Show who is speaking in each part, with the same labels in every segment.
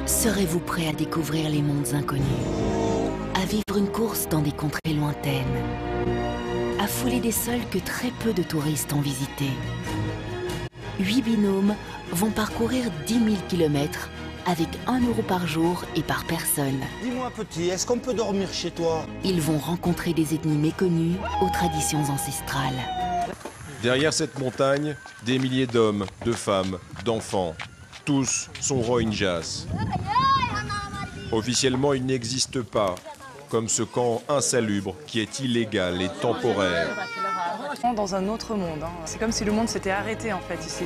Speaker 1: Serez-vous prêt à découvrir les mondes inconnus, à vivre une course dans des contrées lointaines, à fouler des sols que très peu de touristes ont visités? 8 binômes vont parcourir 10 000 km avec 1 € par jour et par personne.
Speaker 2: Dis-moi petit, est-ce qu'on peut dormir chez toi?
Speaker 1: Ils vont rencontrer des ethnies méconnues aux traditions ancestrales.
Speaker 3: Derrière cette montagne, des milliers d'hommes, de femmes, d'enfants. Tous sont Rohingyas. Officiellement, ils n'existent pas, comme ce camp insalubre qui est illégal et temporaire.
Speaker 4: Dans un autre monde, hein. C'est comme si le monde s'était arrêté en fait ici.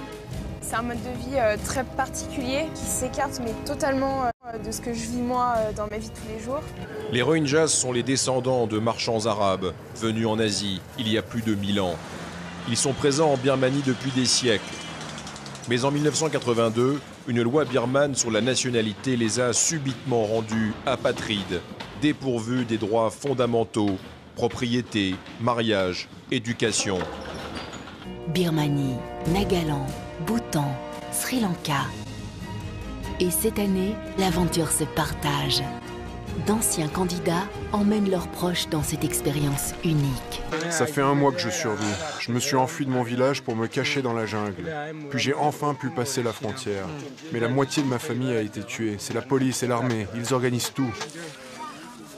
Speaker 5: C'est un mode de vie très particulier qui s'écarte mais totalement de ce que je vis moi dans ma vie de tous les jours.
Speaker 3: Les Rohingyas sont les descendants de marchands arabes venus en Asie il y a plus de 1000 ans. Ils sont présents en Birmanie depuis des siècles. Mais en 1982, une loi birmane sur la nationalité les a subitement rendus apatrides, dépourvus des droits fondamentaux, propriété, mariage, éducation.
Speaker 1: Birmanie, Nagaland, Bhoutan, Sri Lanka. Et cette année, l'aventure se partage. D'anciens candidats emmènent leurs proches dans cette expérience unique.
Speaker 6: Ça fait 1 mois que je survis. Je me suis enfui de mon village pour me cacher dans la jungle. Puis j'ai enfin pu passer la frontière. Mais la moitié de ma famille a été tuée. C'est la police et l'armée. Ils organisent tout.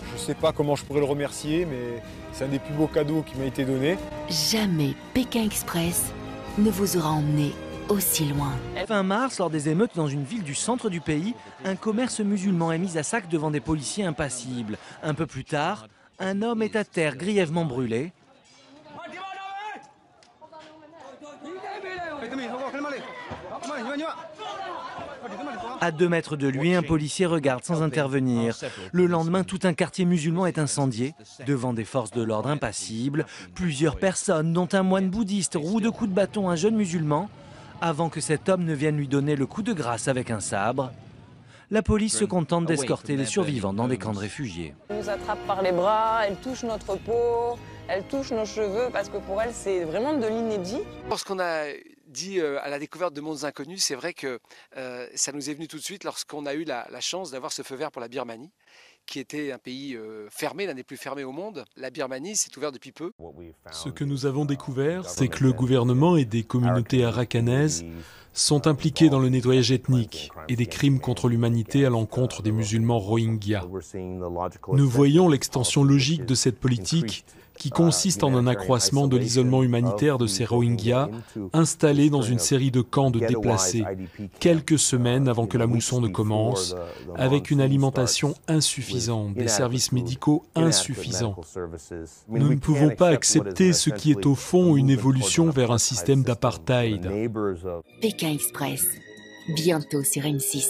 Speaker 7: Je ne sais pas comment je pourrais le remercier, mais c'est un des plus beaux cadeaux qui m'a été donné.
Speaker 1: Jamais Pékin Express ne vous aura emmené aussi loin.
Speaker 8: Fin mars, lors des émeutes dans une ville du centre du pays, un commerce musulman est mis à sac devant des policiers impassibles. Un peu plus tard, un homme est à terre, grièvement brûlé. À 2 mètres de lui, un policier regarde sans intervenir. Le lendemain, tout un quartier musulman est incendié. Devant des forces de l'ordre impassibles, plusieurs personnes, dont un moine bouddhiste, rouent de coups de bâton un jeune musulman, avant que cet homme ne vienne lui donner le coup de grâce avec un sabre. La police se contente d'escorter les survivants dans des camps de réfugiés.
Speaker 9: Elle nous attrape par les bras, elle touche notre peau, elle touche nos cheveux, parce que pour elle, c'est vraiment de l'inédit.
Speaker 10: Lorsqu'on a dit à la découverte de mondes inconnus, c'est vrai que ça nous est venu tout de suite lorsqu'on a eu la chance d'avoir ce feu vert pour la Birmanie, qui était un pays fermé, l'un des plus fermés au monde. La Birmanie s'est ouverte depuis peu.
Speaker 11: Ce que nous avons découvert, c'est que le gouvernement et des communautés arakanaises sont impliqués dans le nettoyage ethnique et des crimes contre l'humanité à l'encontre des musulmans Rohingyas. Nous voyons l'extension logique de cette politique qui consiste en un accroissement de l'isolement humanitaire de ces Rohingyas installés dans une série de camps de déplacés, quelques semaines avant que la mousson ne commence, avec une alimentation insuffisante, des services médicaux insuffisants. Nous ne pouvons pas accepter ce qui est au fond une évolution vers un système d'apartheid.
Speaker 1: Pékin Express, bientôt sur M6.